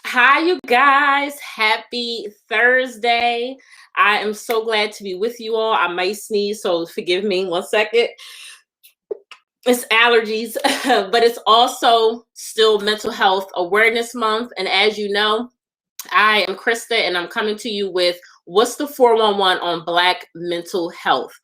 Hi, you guys. Happy Thursday. I am so glad to be with you all. I might sneeze, so forgive me 1 second. It's allergies, but it's also still Mental Health Awareness Month. And as you know, I am Krista, and I'm coming to you with What's the 411 on Black Mental Health.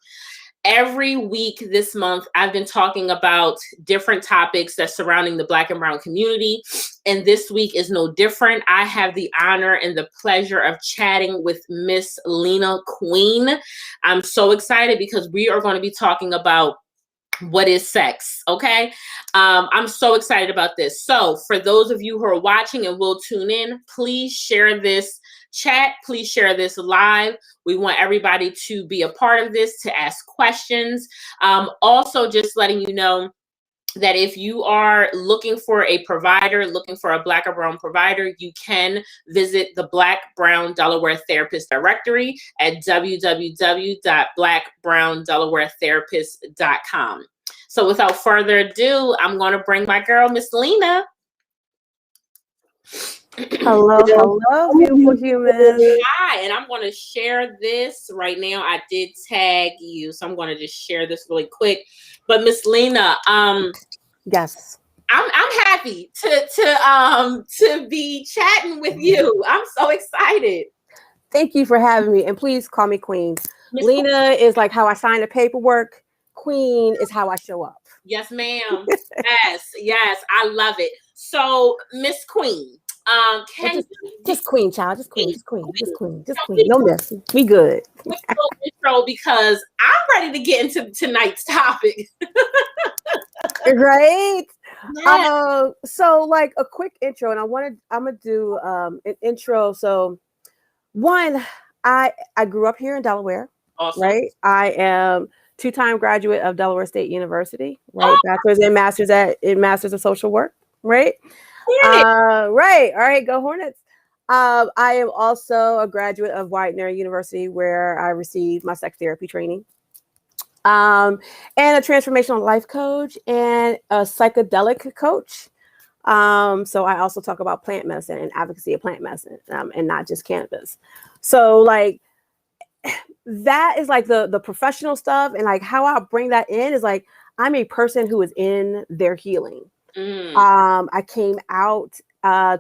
Every week this month, I've been talking about different topics that's surrounding the Black and Brown community. And this week is no different. I have the honor and the pleasure of chatting with Miss Lena Queen. I'm so excited because we are going to be talking about what is sex. Okay. I'm so excited about this. So for those of you who are watching and will tune in, please share this chat. Please share this live. We want everybody to be a part of this, to ask questions. Also, just letting you know that if you are looking for a provider, looking for a Black or Brown provider, you can visit the Black Brown Delaware Therapist Directory at www.blackbrowndelawaretherapist.com. So without further ado, I'm going to bring my girl, Miss Lena. Hello, beautiful humans. Hi, and I'm going to share this right now. I did tag you, so I'm going to just share this really quick. But Miss Lena, yes, I'm happy to be chatting with you. I'm so excited. Thank you for having me, and please call me Queen. Ms. Lena is like how I sign the paperwork. Queen is how I show up. Yes, ma'am. yes, I love it. So, Miss Queen, just Queen, child, just Queen. No mess. We good. Intro, because I'm ready to get into tonight's topic. Right. Yeah. So like a quick intro, and I'm gonna do an intro. So one, I grew up here in Delaware. Awesome. Right. I am 2-time graduate of Delaware State University, right? Bachelor's and master's of social work, right? Right. All right, go Hornets. I am also a graduate of Widener University, where I received my sex therapy training. And a transformational life coach and a psychedelic coach. So I also talk about plant medicine and advocacy of plant medicine, and not just cannabis. So like that is like the professional stuff, and like how I bring that in is like I'm a person who is in their healing. I came out and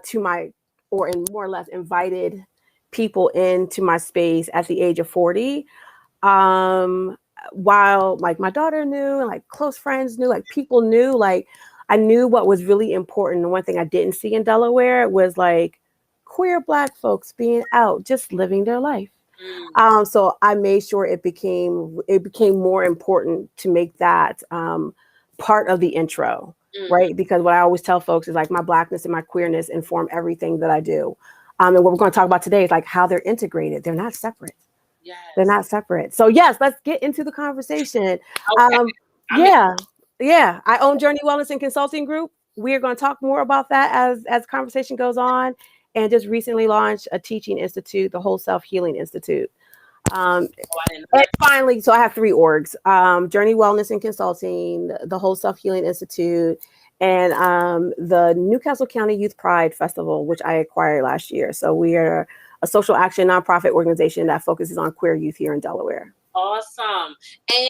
more or less invited people into my space at the age of 40. While like my daughter knew, and like close friends knew, like people knew, like I knew what was really important. The one thing I didn't see in Delaware was like queer Black folks being out, just living their life. So I made sure it became more important to make that part of the intro, right? Because what I always tell folks is like my Blackness and my queerness inform everything that I do. And what we're going to talk about today is like how they're integrated. They're not separate. Yes. They're not separate. So yes, let's get into the conversation. Okay. Yeah. I own Journey Wellness and Consulting Group. We are going to talk more about that as conversation goes on. And just recently launched a teaching institute, the Whole Self Healing Institute. And finally, so I have 3 orgs: Journey Wellness and Consulting, the Whole Self Healing Institute, and the Newcastle County Youth Pride Festival, which I acquired last year. So we are a social action nonprofit organization that focuses on queer youth here in Delaware. Awesome.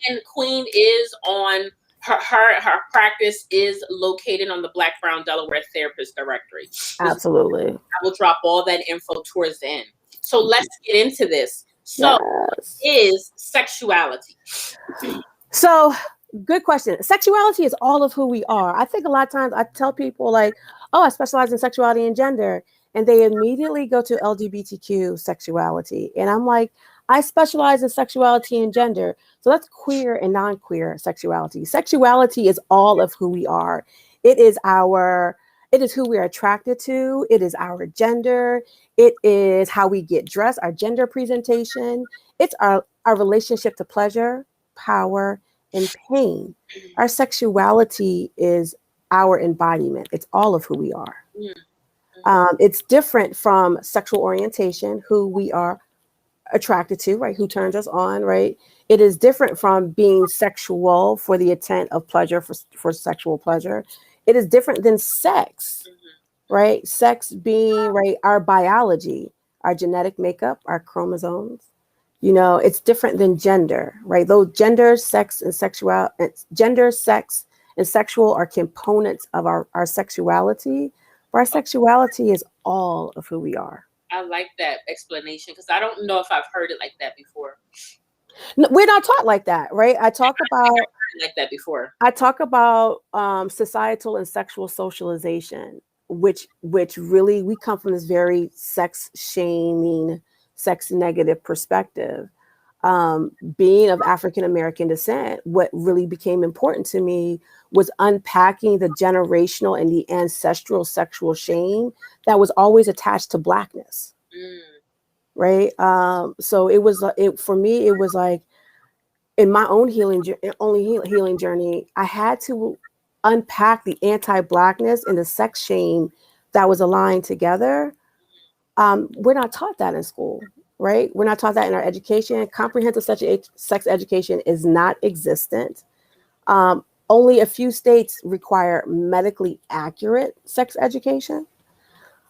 And Queen is on her practice is located on the Black Brown Delaware Therapist Directory. Absolutely. I will drop all that info towards the end. So let's get into this. So yes. Is sexuality? So good question. Sexuality is all of who we are. I think a lot of times I tell people like, oh, I specialize in sexuality and gender. And they immediately go to LGBTQ sexuality. And I'm like, I specialize in sexuality and gender. So that's queer and non-queer sexuality. Sexuality is all of who we are. It is who we're attracted to. It is our gender. It is how we get dressed, our gender presentation. It's our relationship to pleasure, power, and pain. Our sexuality is our embodiment. It's all of who we are. It's different from sexual orientation, who we are attracted to, right? Who turns us on, right? It is different from being sexual for the intent of pleasure, for sexual pleasure. It is different than sex, right? Sex being, right, our biology, our genetic makeup, our chromosomes. It's different than gender, right? Though gender, sex, and sexual are components of our sexuality, but our sexuality is all of who we are. I like that explanation because I don't know if I've heard it like that before. No, we're not taught like that, right? I talk about like that before. I talk about societal and sexual socialization, which really we come from this very sex shaming, sex negative perspective. Being of African American descent, what really became important to me was unpacking the generational and the ancestral sexual shame that was always attached to Blackness. Right. So for me, it was like in my own healing journey, I had to unpack the anti-Blackness and the sex shame that was aligned together. We're not taught that in school, right? We're not taught that in our education. Comprehensive sex education is not existent. Only a few states require medically accurate sex education,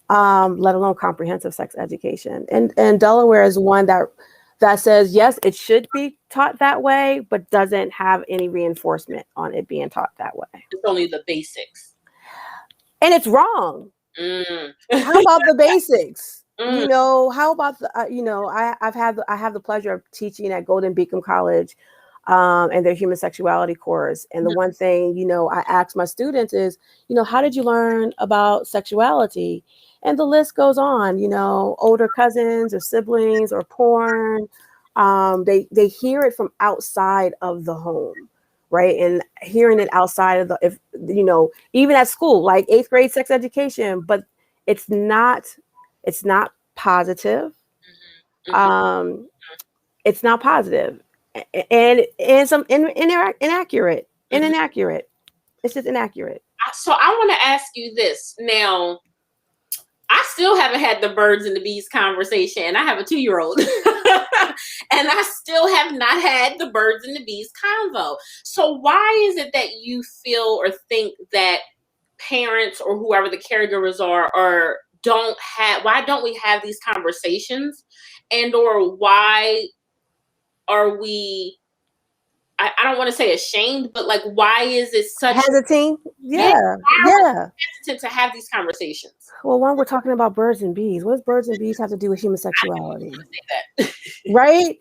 let alone comprehensive sex education. And Delaware is one that says, yes, it should be taught that way, but doesn't have any reinforcement on it being taught that way. It's only the basics. And it's wrong. How about the basics? How about I have the pleasure of teaching at Golden Beacon College and their human sexuality course. And the one thing, I ask my students is, how did you learn about sexuality? And the list goes on, older cousins or siblings or porn. They hear it from outside of the home, right? And hearing it outside of even at school, like 8th grade sex education, but it's not positive. It's not positive, and some inaccurate. It's just inaccurate. So I want to ask you this now. I still haven't had the birds and the bees conversation, and I have a 2-year-old. And I still have not had the birds and the bees convo. So why is it that you feel or think that parents or whoever the caregivers are why don't we have these conversations? And or why are we, I don't want to say ashamed, but like, why is it such hesitant? Yeah. Hesitant to have these conversations? Well, one, we're talking about birds and bees. What does birds and bees have to do with human sexuality? Right?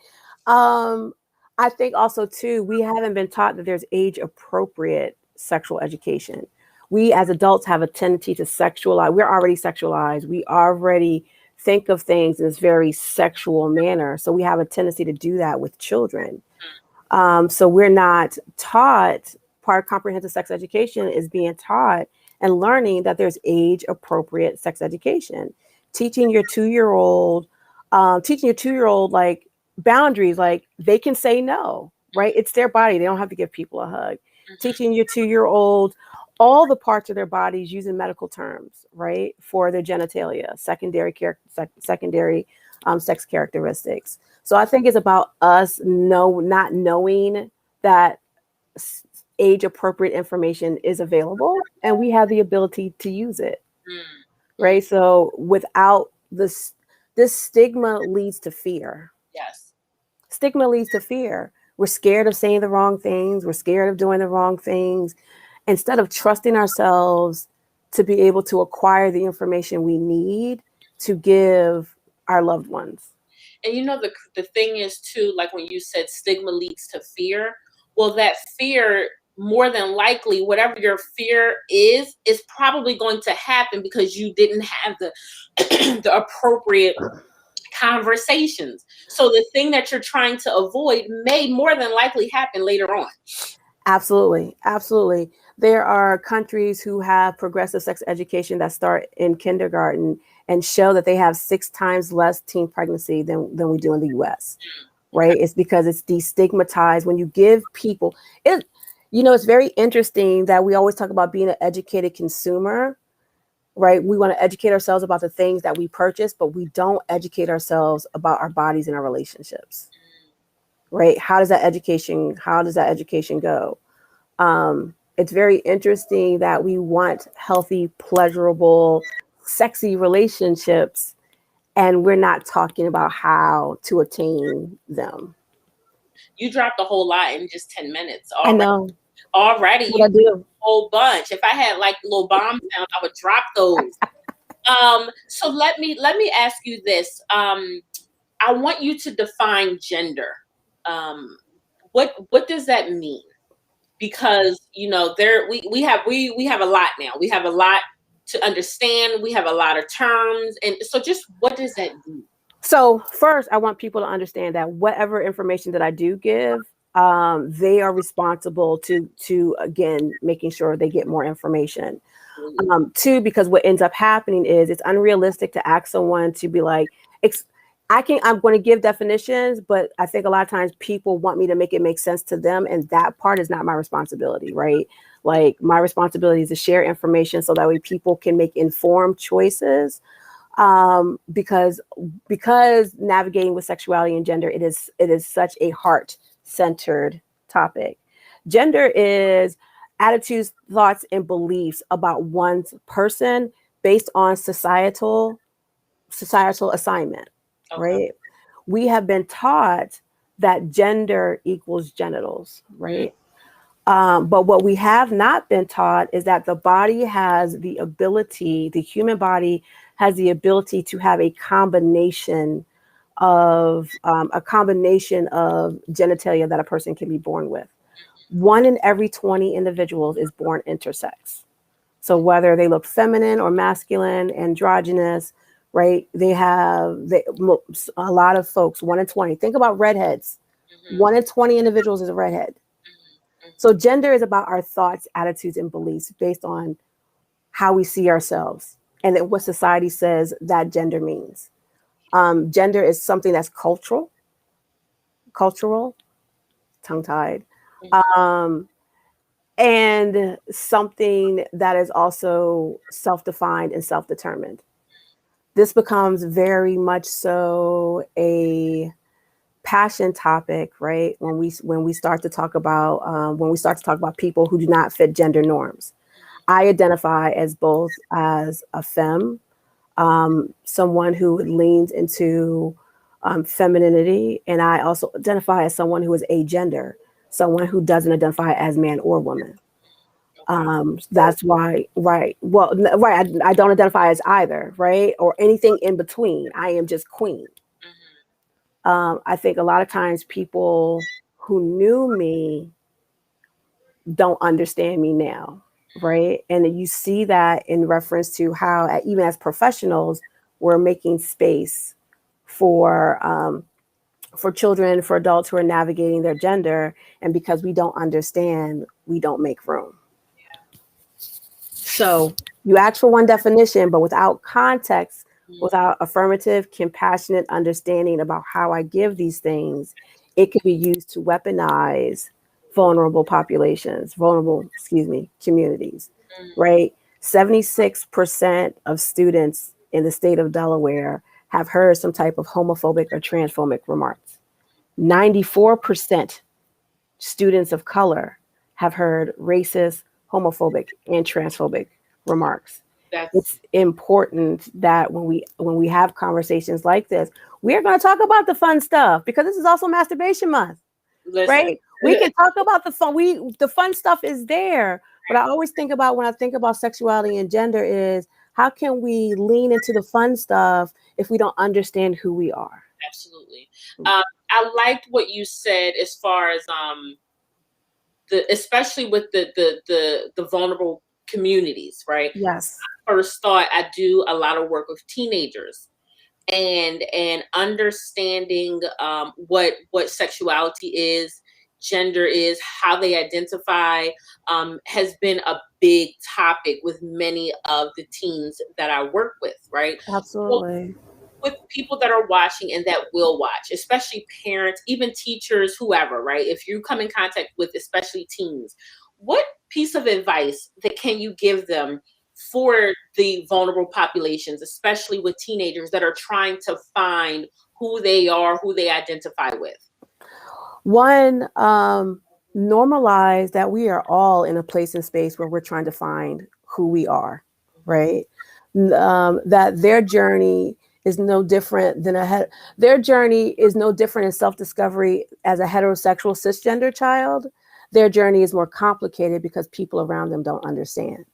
I think also too, we haven't been taught that there's age appropriate sexual education. We as adults have a tendency to sexualize. We're already sexualized. We already think of things in this very sexual manner. So we have a tendency to do that with children. So we're not taught. Part of comprehensive sex education is being taught and learning that there's age appropriate sex education. Teaching your 2-year-old like boundaries, like they can say no, right? It's their body. They don't have to give people a hug. Teaching your 2-year-old all the parts of their bodies using medical terms, right? For their genitalia, secondary sex characteristics. So I think it's about us not knowing that age appropriate information is available and we have the ability to use it. Right. So without this stigma leads to fear. Yes. Stigma leads to fear. We're scared of saying the wrong things. We're scared of doing the wrong things. Instead of trusting ourselves to be able to acquire the information we need to give our loved ones. And the thing is too, like when you said stigma leads to fear, well, that fear, more than likely, whatever your fear is probably going to happen because you didn't have the appropriate conversations. So the thing that you're trying to avoid may more than likely happen later on. Absolutely. Absolutely. There are countries who have progressive sex education that start in kindergarten and show that they have 6 times less teen pregnancy than we do in the US. Right? It's because it's destigmatized. When you give people it's very interesting that we always talk about being an educated consumer, right? We want to educate ourselves about the things that we purchase, but we don't educate ourselves about our bodies and our relationships, right? How does that education go? It's very interesting that we want healthy, pleasurable sexy relationships, and we're not talking about how to attain them. You dropped a whole lot in just 10 minutes. I know. Already, What I you do. a whole bunch. If I had like little bomb sounds, I would drop those. So let me ask you this. I want you to define gender. What does that mean? Because there we have a lot now. We have a lot to understand. We have a lot of terms, and so just what does that do? So first, I want people to understand that whatever information that I do give, they are responsible to again making sure they get more information. Two, because what ends up happening is it's unrealistic to ask someone to be like, I'm going to give definitions, but I think a lot of times people want me to make it make sense to them, and that part is not my responsibility, right? Like my responsibility is to share information so that way people can make informed choices. Because navigating with sexuality and gender, it is such a heart-centered topic. Gender is attitudes, thoughts, and beliefs about one's person based on societal assignment, Okay. right? We have been taught that gender equals genitals, right? But what we have not been taught is that the human body has the ability to have a combination of genitalia that a person can be born with. 1 in every 20 individuals is born intersex. So whether they look feminine or masculine, androgynous, right? A lot of folks, 1 in 20. Think about redheads. 1 in 20 individuals is a redhead. So gender is about our thoughts, attitudes, and beliefs based on how we see ourselves and then what society says that gender means. Gender is something that's cultural, tongue-tied, and something that is also self-defined and self-determined. This becomes very much so a passion topic, right? When we start to talk about people who do not fit gender norms. I identify as both as a femme, someone who leans into femininity, and I also identify as someone who is agender, someone who doesn't identify as man or woman. That's why, right? Well, right. I don't identify as either, right, or anything in between. I am just queen. I think a lot of times people who knew me don't understand me now, right? And you see that in reference to how, even as professionals, we're making space for children, for adults who are navigating their gender, and because we don't understand, we don't make room. So you ask for one definition, but without context, without affirmative, compassionate understanding about how I give these things, it could be used to weaponize communities, right? 76% of students in the state of Delaware have heard some type of homophobic or transphobic remarks. 94% students of color have heard racist, homophobic, and transphobic remarks. It's important that when we have conversations like this, we are going to talk about the fun stuff, because this is also Masturbation Month. Right? We can talk about the fun. The fun stuff is there, but I always think about, when I think about sexuality and gender, is how can we lean into the fun stuff if we don't understand who we are? Absolutely. I liked what you said as far as especially with the vulnerable communities, right? Yes. First thought, I do a lot of work with teenagers, and understanding what sexuality is, gender is, how they identify, has been a big topic with many of the teens that I work with, right? Absolutely. With people that are watching and that will watch, especially parents, even teachers, whoever, right? If you come in contact with especially teens, what piece of advice that can you give them for the vulnerable populations, especially with teenagers that are trying to find who they are, who they identify with? One, normalize that we are all in a place and space where we're trying to find who we are, right? that their journey is no different than their journey is no different in self-discovery as a heterosexual cisgender child. Their journey is more complicated because people around them don't understand.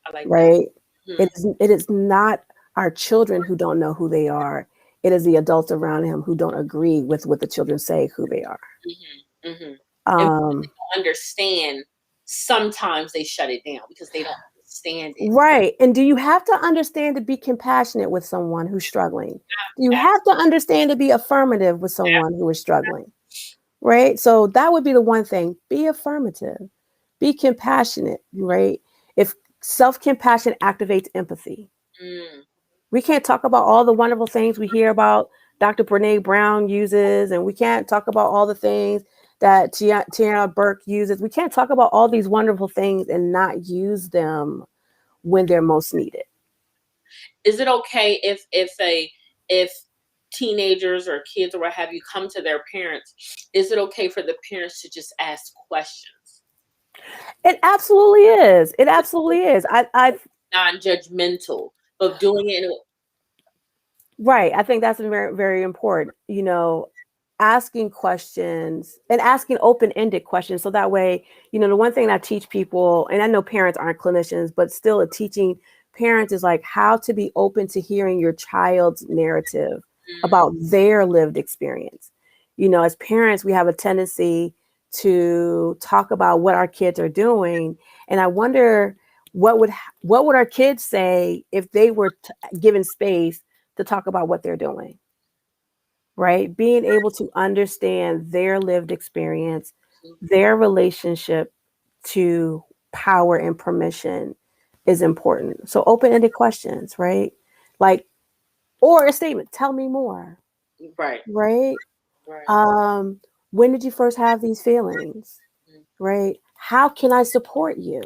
I like right? that. It is not our children who don't know who they are. It is the adults around him who don't agree with what the children say who they are. And they don't understand. Sometimes they shut it down because they don't understand it. Right. And do you have to understand to be compassionate with someone who's struggling? Do you have to understand to be affirmative with someone who is struggling? Right. So that would be the one thing. Be affirmative. Be compassionate. Right. If self-compassion activates empathy. We can't talk about all the wonderful things we hear about Dr. Brene Brown uses, and we can't talk about all the things that Tiana Burke uses. We can't talk about all these wonderful things and not use them when they're most needed. Is it okay if teenagers or kids or what have you come to their parents, is it okay for the parents to just ask questions? It absolutely is. It absolutely is. I've non-judgmental, but doing it right. I think that's very, very important. Asking questions and asking open-ended questions. So that way, the one thing I teach people, and I know parents aren't clinicians, but still teaching parents is like how to be open to hearing your child's narrative about their lived experience. As parents, we have a tendency to talk about what our kids are doing. And I wonder what would our kids say if they were given space to talk about what they're doing. Right? Being able to understand their lived experience, their relationship to power and permission is important. So open-ended questions, right? Like, or a statement, tell me more. Right. Right? When did you first have these feelings? Right? How can I support you?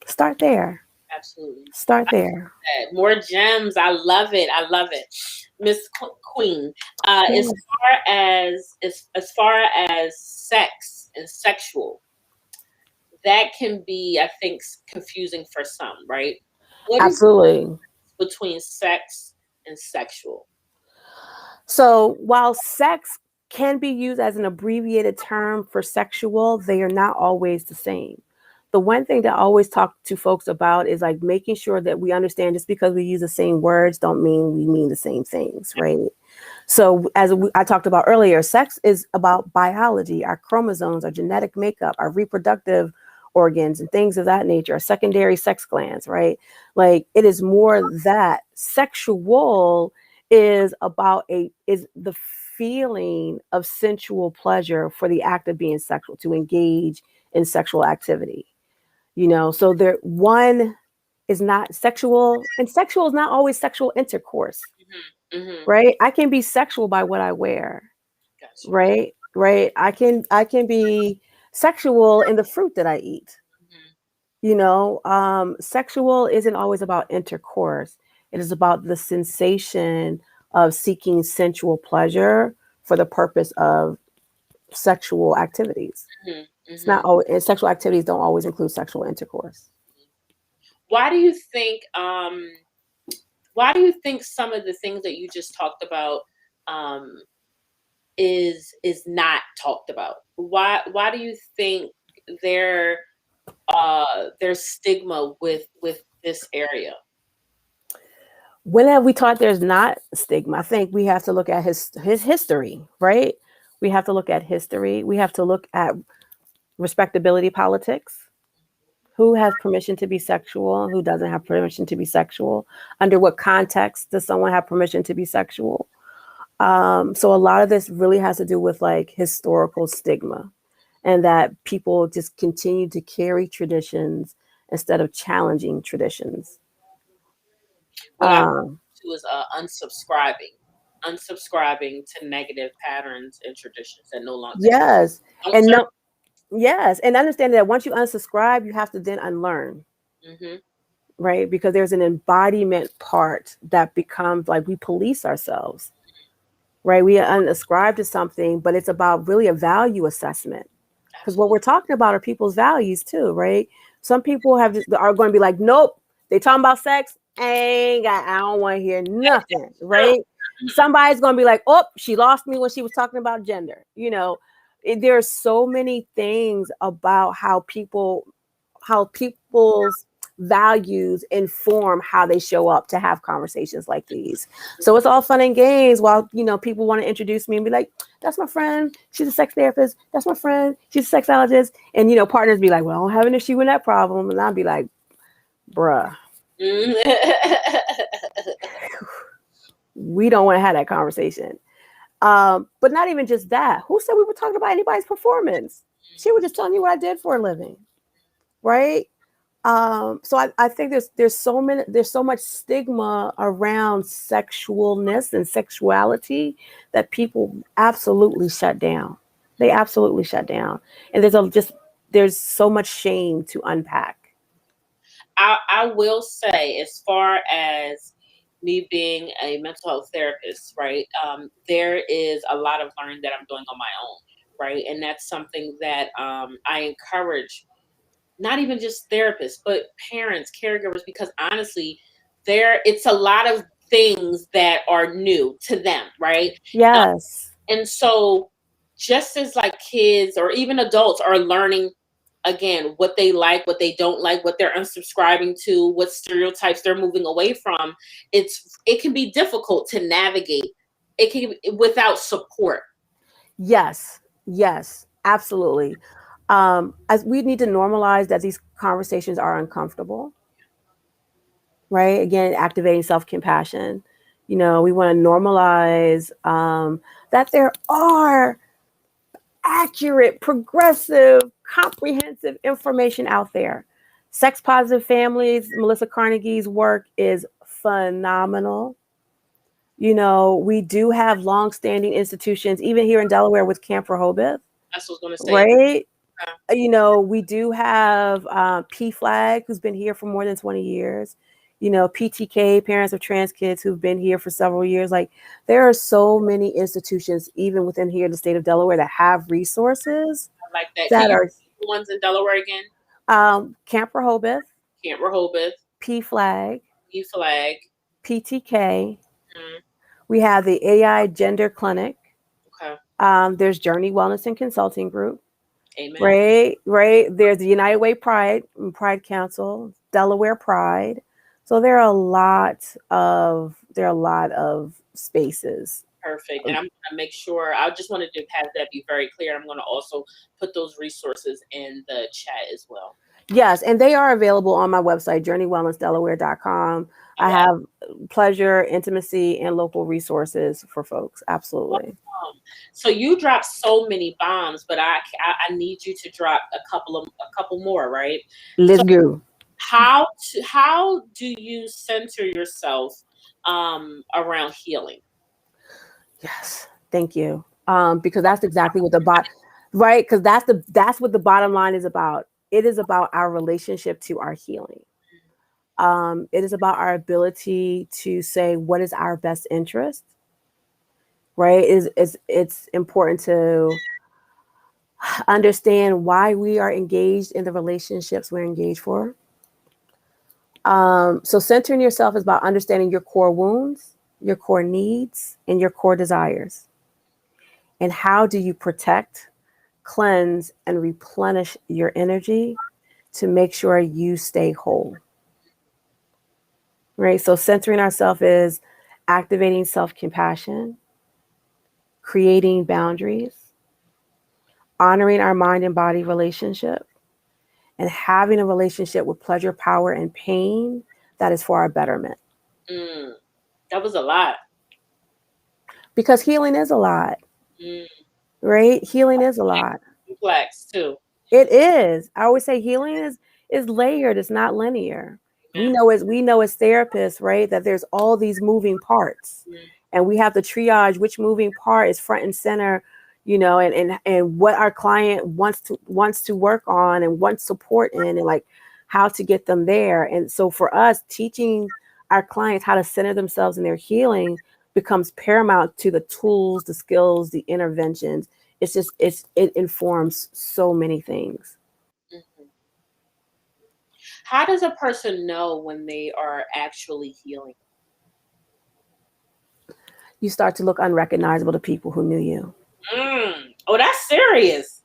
Start there. Absolutely. Start there. More gems. I love it. I love it. Miss Queen, as far as sex and sexual, that can be, I think, confusing for some, right? What Absolutely. Is between sex and sexual? So while sex can be used as an abbreviated term for sexual, they are not always the same. The one thing that I always talk to folks about is like making sure that we understand just because we use the same words don't mean we mean the same things, right? So as I talked about earlier, sex is about biology, our chromosomes, our genetic makeup, our reproductive organs and things of that nature, our secondary sex glands, right? Like it is more that sexual is the feeling of sensual pleasure for the act of being sexual, to engage in sexual activity. So one is not sexual, and sexual is not always sexual intercourse. Right? I can be sexual by what I wear. Gotcha. Right. I can be sexual in the fruit that I eat. Sexual isn't always about intercourse. It is about the sensation of seeking sensual pleasure for the purpose of sexual activities. It's not always, and sexual activities don't always include sexual intercourse. Why do you think some of the things that you just talked about is not talked about? Why do you think there's stigma with this area? When have we taught there's not stigma? I think we have to look at his history, right? We have to look at history. We have to look at respectability politics. Who has permission to be sexual? Who doesn't have permission to be sexual? Under what context does someone have permission to be sexual? So a lot of this really has to do with like historical stigma, and that people just continue to carry traditions instead of challenging traditions. What I do is unsubscribing to negative patterns and traditions that no longer. Yes, yes, and understand that once you unsubscribe, you have to then unlearn. Right? Because there's an embodiment part that becomes like we police ourselves. Right? We unsubscribe to something, but it's about really a value assessment. Because what we're talking about are people's values too, right? Some people are going to be like, nope, They talking about sex, I don't want to hear nothing, right? Somebody's gonna be like, oh, she lost me when she was talking about gender. There's so many things about how people's values inform how they show up to have conversations like these. So it's all fun and games while people want to introduce me and be like, that's my friend, she's a sex therapist, that's my friend, she's a sexologist, and partners be like, well, I don't have an issue with that problem, and I'll be like, bruh, we don't want to have that conversation. But not even just that. Who said we were talking about anybody's performance? She was just telling you what I did for a living, right? So I think there's so much stigma around sexualness and sexuality that people absolutely shut down. They absolutely shut down, and there's so much shame to unpack. I will say, as far as me being a mental health therapist, right? There is a lot of learning that I'm doing on my own, right? And that's something that I encourage not even just therapists, but parents, caregivers, because honestly, it's a lot of things that are new to them, right? Yes. And so just as like kids or even adults are learning again what they like, what they don't like, what they're unsubscribing to, what stereotypes they're moving away from, it can be difficult to navigate. It can without support. Yes, absolutely. As we need to normalize that these conversations are uncomfortable, right? Again, activating self-compassion. We want to normalize that there are accurate, progressive, comprehensive information out there. Sex Positive Families, Melissa Carnegie's work is phenomenal. We do have long-standing institutions, even here in Delaware with Camp Rehoboth. That's what I was going to say. Right? We do have PFLAG, who's been here for more than 20 years. PTK, Parents of Trans Kids, who've been here for several years. Like, there are so many institutions, even within here in the state of Delaware, that have resources. I like that. That Can you are the ones in Delaware again? Camp Rehoboth, Camp Rehoboth, PFLAG, PFLAG, PTK. We have the AI Gender Clinic. Okay. There's Journey Wellness and Consulting Group. Amen. Right. There's the United Way Pride Council, Delaware Pride. So there are a lot of spaces. Perfect. And I'm going to make sure, I just wanted to have that be very clear. I'm going to also put those resources in the chat as well. Yes, and they are available on my website, journeywellnessdelaware.com. I have pleasure, intimacy, and local resources for folks. Absolutely. So you dropped so many bombs, but I need you to drop a couple more, right? Let's go. How do you center yourself around healing? Yes, thank you. Because that's exactly what right? Because that's what the bottom line is about. It is about our relationship to our healing. It is about our ability to say what is our best interest. Right? It's important to understand why we are engaged in the relationships we're engaged for. So centering yourself is about understanding your core wounds, your core needs, and your core desires. And how do you protect, cleanse, and replenish your energy to make sure you stay whole? Right? So centering ourselves is activating self-compassion, creating boundaries, honoring our mind and body relationship, and having a relationship with pleasure, power, and pain that is for our betterment. That was a lot. Because healing is a lot. Right? Healing is a lot. Complex too. It is. I always say healing is layered. It's not linear. Yeah. We know as therapists, right, that there's all these moving parts, and we have to triage which moving part is front and center, and what our client wants to work on and wants support in, and like how to get them there. And so for us, teaching our clients how to center themselves in their healing becomes paramount to the tools, the skills, the interventions. It informs so many things. How does a person know when they are actually healing? You start to look unrecognizable to people who knew you. Oh, that's serious.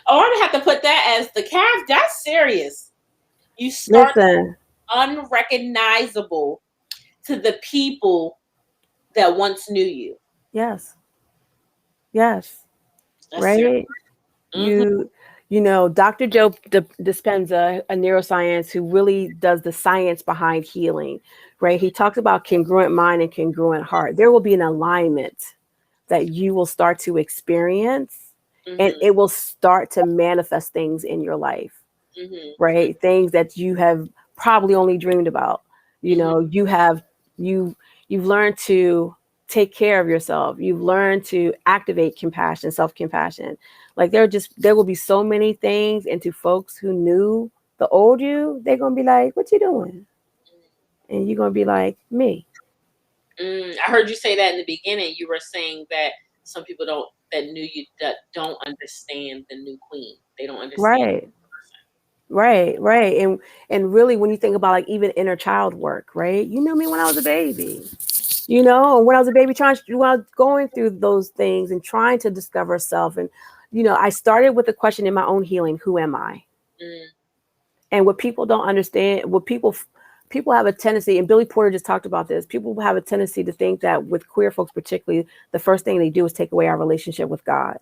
Oh, I'm gonna have to put that as the calf. That's serious. You start Listen, unrecognizable to the people that once knew you. yes, yes, That's serious. right? Mm-hmm. You know, Dr. Joe Dispenza, a neuroscience who really does the science behind healing, right? He talks about congruent mind and congruent heart. There will be an alignment that you will start to experience, and Mm-hmm. it will start to manifest things in your life, Mm-hmm. right? Things that you have probably only dreamed about. You Mm-hmm. know, you you've learned to take care of yourself. You've learned to activate compassion, self-compassion. Like there will be so many things, and to folks who knew the old you, they're gonna be like, "What you doing?" And you're gonna be like, "Me." I heard you say that in the beginning. You were saying that some people that knew you that don't understand the new queen. They don't understand Right. Right, right. And really when you think about like even inner child work, right? You knew me when I was a baby. You know, when I was a baby when I was going through those things and trying to discover self. And, you know, I started with the question in my own healing, who am I? Mm, And what people don't understand, people have a tendency, and Billy Porter just talked about this, people have a tendency to think that with queer folks particularly, the first thing they do is take away our relationship with God.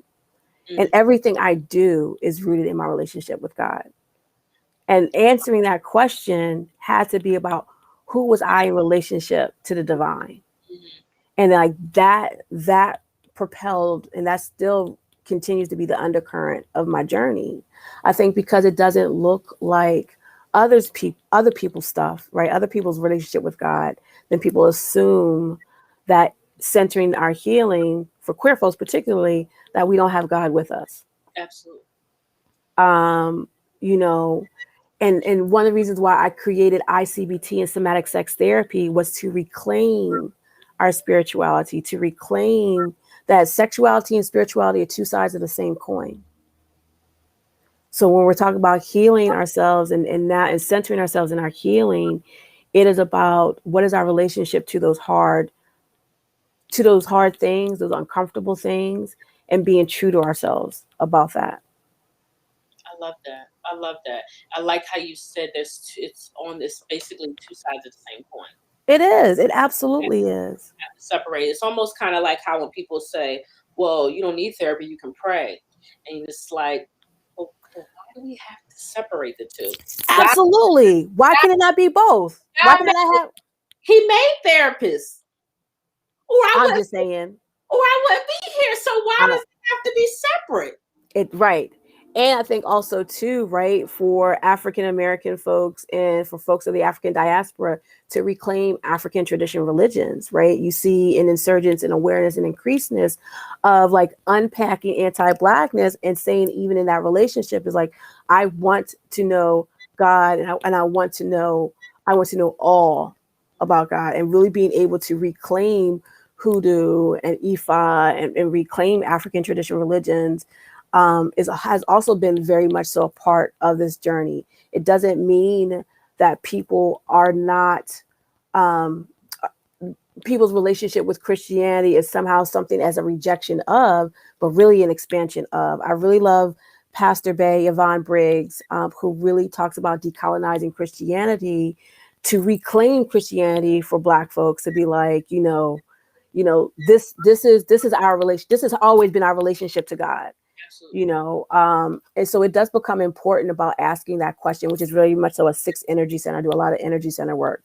And mm, everything I do is rooted in my relationship with God. And answering that question had to be about who was I in relationship to the divine. mm, And like that propelled, and that still continues to be the undercurrent of my journey. I think because it doesn't look like other people's stuff, right? Other people's relationship with God, then people assume that centering our healing for queer folks particularly, that we don't have God with us. absolutely. um you know, and one of the reasons why I created ICBT and somatic sex therapy was to reclaim our spirituality, to reclaim that sexuality and spirituality are two sides of the same coin. So when we're talking about healing ourselves and that and centering ourselves in our healing, it is about what is our relationship to those hard things, those uncomfortable things, and being true to ourselves about that. I love that. I love that. I like how you said it's on this basically two sides of the same coin. It is. It absolutely is. Separate. It's almost kind of like how when people say, "Well, you don't need therapy, you can pray," and it's like, well, why do we have to separate the two? God, Absolutely. Why can it not be both? Why God can it not have? He made therapists, or I I'm wouldn't, just saying. or I wouldn't be here. So why I'm does it have to be separate? it right. And I think also too, right, for African American folks and for folks of the African diaspora to reclaim African tradition religions, right? You see an insurgence and awareness and increasedness of like unpacking anti-blackness and saying even in that relationship is like, I want to know God and I want to know all about God and really being able to reclaim hoodoo and Ifa and reclaim African tradition religions has also been very much so a part of this journey. It doesn't mean that people are not um, people's relationship with Christianity is somehow something as a rejection of, but really an expansion of. I really love Pastor Bay Yvonne Briggs, who really talks about decolonizing Christianity to reclaim Christianity for Black folks to be like, this is our relation. This has always been our relationship to God. Absolutely. And so it does become important about asking that question, which is really much so a sixth energy center. I do a lot of energy center work.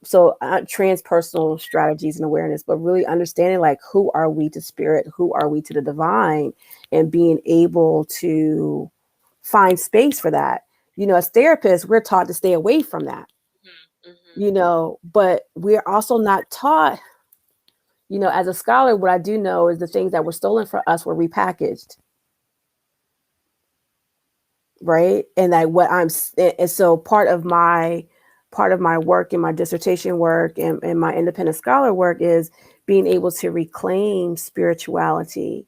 So transpersonal strategies and awareness, but really understanding like who are we to spirit, who are we to the divine, and being able to find space for that. You know, as therapists, we're taught to stay away from that, but we're also not taught, as a scholar, what I do know is the things that were stolen from us were repackaged. Right. And like and so part of my work and my dissertation work and my independent scholar work is being able to reclaim spirituality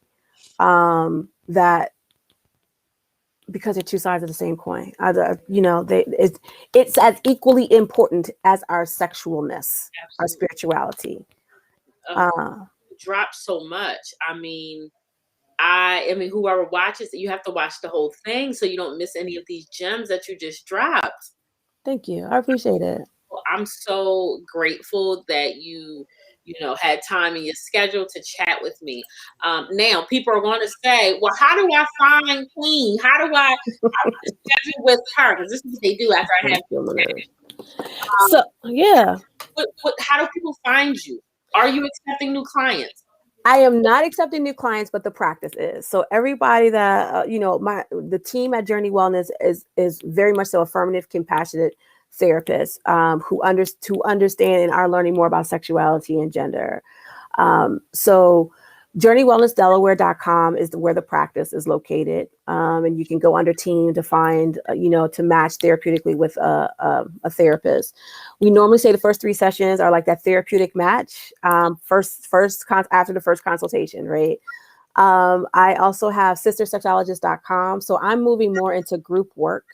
that Because they're two sides of the same coin. You know, it's as equally important as our sexualness, our Absolutely. spirituality. Dropped so much. I mean, whoever watches it, you have to watch the whole thing so you don't miss any of these gems that you just dropped. Thank you. I appreciate it. Well, I'm so grateful that you had time in your schedule to chat with me. Now, people are going to say, "Well, how do I find Queen? How do I schedule with her?" Because this is what they do after I have. So yeah. How do people find you? Are you accepting new clients? I am not accepting new clients, but the practice is. So everybody that the team at Journey Wellness is very much so affirmative, compassionate therapists who understand and are learning more about sexuality and gender. So JourneyWellnessDelaware.com is where the practice is located, and you can go under team to find to match therapeutically with a therapist. We normally say the first 3 sessions are like that therapeutic match, after the first consultation, right? I also have SisterSexologist.com, so I'm moving more into group work.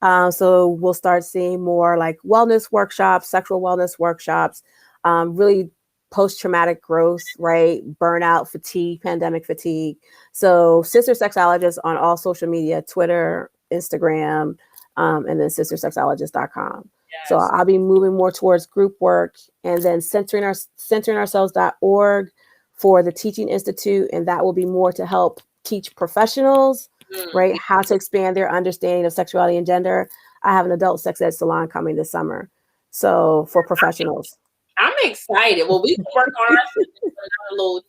So we'll start seeing more like wellness workshops, sexual wellness workshops, really post-traumatic growth, right? Burnout, fatigue, pandemic fatigue. So Sister Sexologist on all social media, Twitter, Instagram, and then SisterSexologist.com. Yes. So I'll be moving more towards group work, and then centeringourselves.org for the Teaching Institute. And that will be more to help teach professionals, right, how to expand their understanding of sexuality and gender. I have an adult sex ed salon coming this summer. So for professionals. I'm excited. Well, we can work on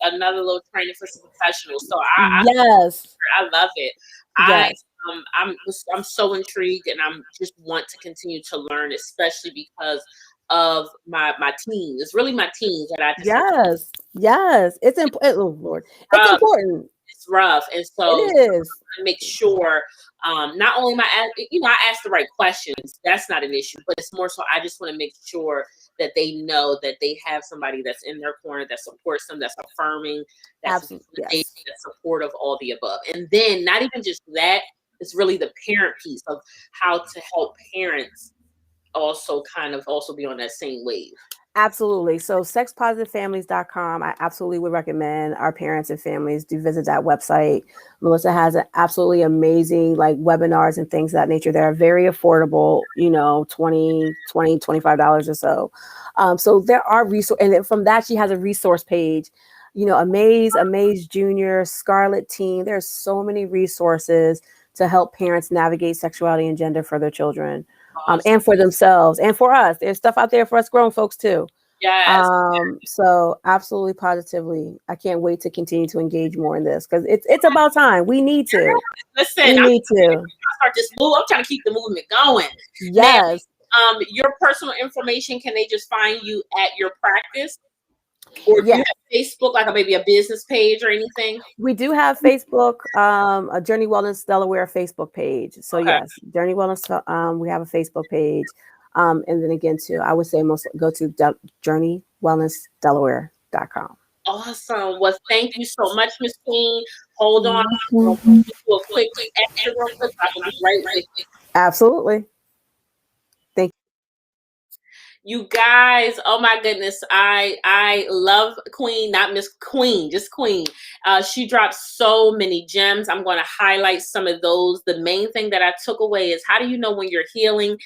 another little training for some professionals. So I love it. Yes. I'm so intrigued, and I'm just want to continue to learn, especially because of my teens. It's really my teens that I just it's important. Oh Lord, it's important. It's rough, and so it is. I make sure not only I ask the right questions. That's not an issue, but it's more so I just want to make sure that they know that they have somebody that's in their corner, that supports them, that's affirming, that's supportive, all the above. And then not even just that, it's really the parent piece of how to help parents also be on that same wave. Absolutely. So sexpositivefamilies.com, I absolutely would recommend our parents and families do visit that website. Melissa has an absolutely amazing webinars and things of that nature that are very affordable, $25 or so. So there are resources, and then from that she has a resource page, Amaze Junior, Scarlet Teen. There's so many resources to help parents navigate sexuality and gender for their children. And for themselves and for us. There's stuff out there for us grown folks too. Yes. So absolutely, positively, I can't wait to continue to engage more in this because it's about time. We need to. Listen, we need to. I'm trying to keep the movement going. Yes. Now, your personal information, can they just find you at your practice? Or do you have Facebook, maybe a business page or anything? We do have Facebook, a Journey Wellness Delaware Facebook page. So yes, Journey Wellness, we have a Facebook page. And then again, too, I would say go to JourneyWellnessDelaware.com. Awesome. Well, thank you so much, Miss Queen. Hold on. We'll do a quick extra real quick. I can be right with you. Absolutely. You guys, oh my goodness, I love Queen, not Miss Queen, just Queen. She dropped so many gems. I'm going to highlight some of those. The main thing that I took away is, how do you know when you're healing?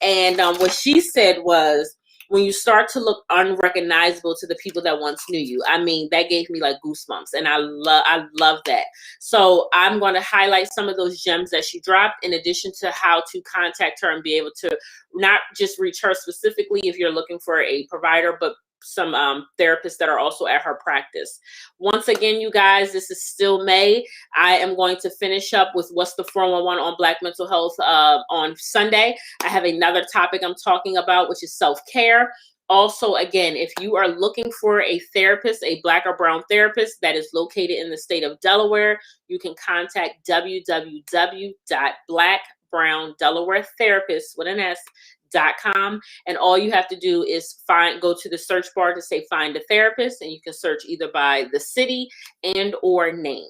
And what she said was, when you start to look unrecognizable to the people that once knew you. I mean, that gave me goosebumps, and I love that. So I'm going to highlight some of those gems that she dropped, in addition to how to contact her and be able to not just reach her specifically if you're looking for a provider, but some therapists that are also at her practice. Once again, you guys, this is still May. I am going to finish up with What's the 411 on Black mental health on Sunday. I have another topic I'm talking about, which is self-care. Also, again, if you are looking for a therapist, a Black or brown therapist that is located in the state of Delaware, you can contact www.blackbrowndelawaretherapist.com. And all you have to do is go to the search bar to say find a therapist, and you can search either by the city and or name.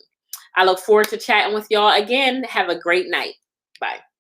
I look forward to chatting with y'all again. Have a great night. Bye.